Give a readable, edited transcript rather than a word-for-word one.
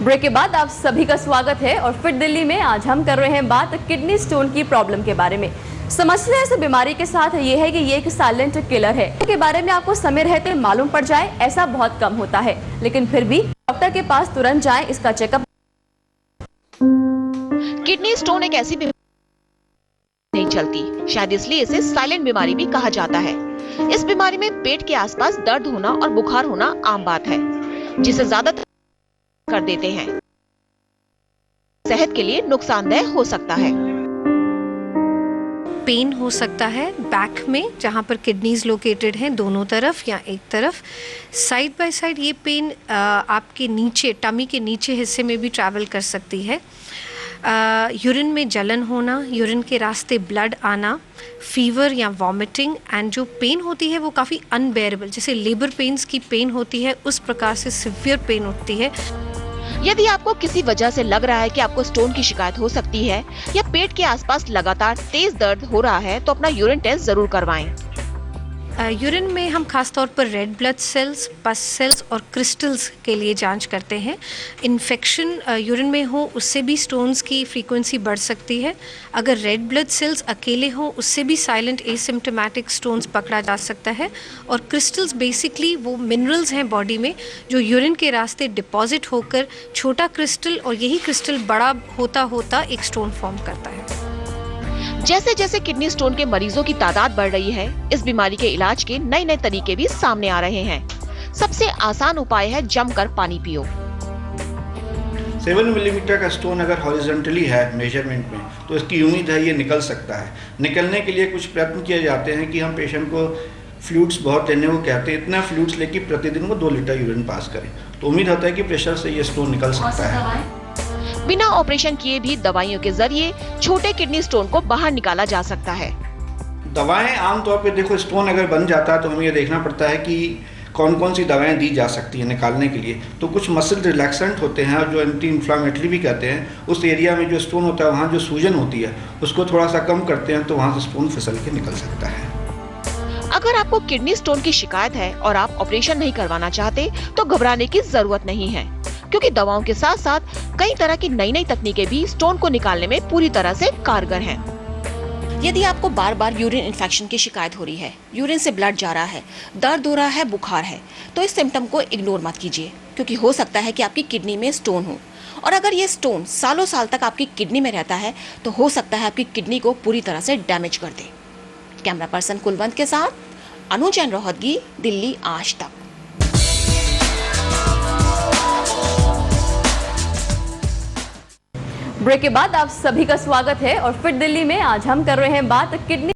Break के बाद आप सभी का स्वागत है और फिट दिल्ली में आज हम कर रहे हैं बात किडनी स्टोन की प्रॉब्लम के बारे में। समस्या इस बीमारी के साथ ये है कि ये एक साइलेंट किलर है। के बारे में आपको समय रहते मालूम पड़ जाए ऐसा बहुत कम होता है, लेकिन फिर भी डॉक्टर के पास तुरंत जाएं, इसका चेकअप। किडनी स्टोन एक ऐसी बीमारी नहीं चलती, शायद इसलिए इसे साइलेंट बीमारी भी कहा जाता है। इस बीमारी में पेट के आसपास दर्द होना और बुखार होना आम बात है, जिसे ज्यादातर कर देते हैं। सेहत के लिए नुकसानदेह हो सकता है। पेन हो सकता है बैक में, जहाँ पर किडनीज लोकेटेड हैं, दोनों तरफ या एक तरफ। साइड बाय साइड ये पेन आपके नीचे, टमी के नीचे हिस्से में भी ट्रैवल कर सकती है। यूरिन में जलन होना, यूरिन के रास्ते ब्लड आना, फीवर या वॉमिटिंग, एंड जो पेन होती है वो काफ़ी अनबेरेबल, जैसे लेबर पेन्स की पेन होती है उस प्रकार से सिवियर पेन होती है। यदि आपको किसी वजह से लग रहा है कि आपको स्टोन की शिकायत हो सकती है या पेट के आसपास लगातार तेज दर्द हो रहा है, तो अपना यूरिन टेस्ट जरूर करवाएं। यूरिन में हम खास तौर पर रेड ब्लड सेल्स, पस सेल्स और क्रिस्टल्स के लिए जांच करते हैं। इन्फेक्शन यूरिन में हो उससे भी स्टोन्स की फ्रीक्वेंसी बढ़ सकती है। अगर रेड ब्लड सेल्स अकेले हो उससे भी साइलेंट एसिम्प्टोमेटिक स्टोन्स पकड़ा जा सकता है। और क्रिस्टल्स बेसिकली वो मिनरल्स हैं बॉडी में जो यूरिन के रास्ते डिपॉजिट होकर छोटा क्रिस्टल, और यही क्रिस्टल बड़ा होता होता एक स्टोन फॉर्म करता है। जैसे जैसे किडनी स्टोन के मरीजों की तादाद बढ़ रही है, इस बीमारी के इलाज के नए नए तरीके भी सामने आ रहे हैं। सबसे आसान उपाय है जमकर पानी पियो। 7 मिलीमीटर का स्टोन अगर हॉरिजॉन्टली है मेजरमेंट में, तो इसकी उम्मीद है ये निकल सकता है। निकलने के लिए कुछ प्रयत्न किए जाते हैं कि हम पेशेंट को फ्लूइड्स बहुत लेने को कहते हैं, इतना फ्लूइड्स लेके प्रतिदिन वो 2 लीटर यूरिन पास करें, तो उम्मीद होता है कि प्रेशर से ये स्टोन निकल सकता है। बिना ऑपरेशन किए भी दवाइयों के जरिए छोटे किडनी स्टोन को बाहर निकाला जा सकता है। दवाएं आमतौर पे देखो, स्टोन अगर बन जाता है तो हमें ये देखना पड़ता है कि कौन कौन सी दवाएं दी जा सकती हैं निकालने के लिए। तो कुछ मसल रिलैक्सेंट होते हैं और जो एंटी इन्फ्लामेटरी भी कहते हैं, उस एरिया में जो स्टोन होता है वहाँ जो सूजन होती है उसको थोड़ा सा कम करते हैं, तो वहाँ से स्टोन फिसल के निकल सकता है। अगर आपको किडनी स्टोन की शिकायत है और आप ऑपरेशन नहीं करवाना चाहते, तो घबराने की जरूरत नहीं है, क्योंकि दवाओं के साथ साथ कई तरह की नई नई तकनीकें भी स्टोन को निकालने में पूरी तरह से कारगर हैं। यदि आपको बार बार यूरिन इन्फेक्शन की शिकायत हो रही है, यूरिन से ब्लड जा रहा है, दर्द हो रहा है, बुखार है, तो इस सिम्टम को इग्नोर मत कीजिए, क्योंकि हो सकता है कि आपकी किडनी में स्टोन हो। और अगर ये स्टोन सालों साल तक आपकी किडनी में रहता है तो हो सकता है आपकी किडनी को पूरी तरह से डैमेज कर दे। कैमरा पर्सन कुलवंत के साथ अनुज एन रोहतगी, दिल्ली आज तक। ब्रेक के बाद आप सभी का स्वागत है और फिट दिल्ली में आज हम कर रहे हैं बात किडनी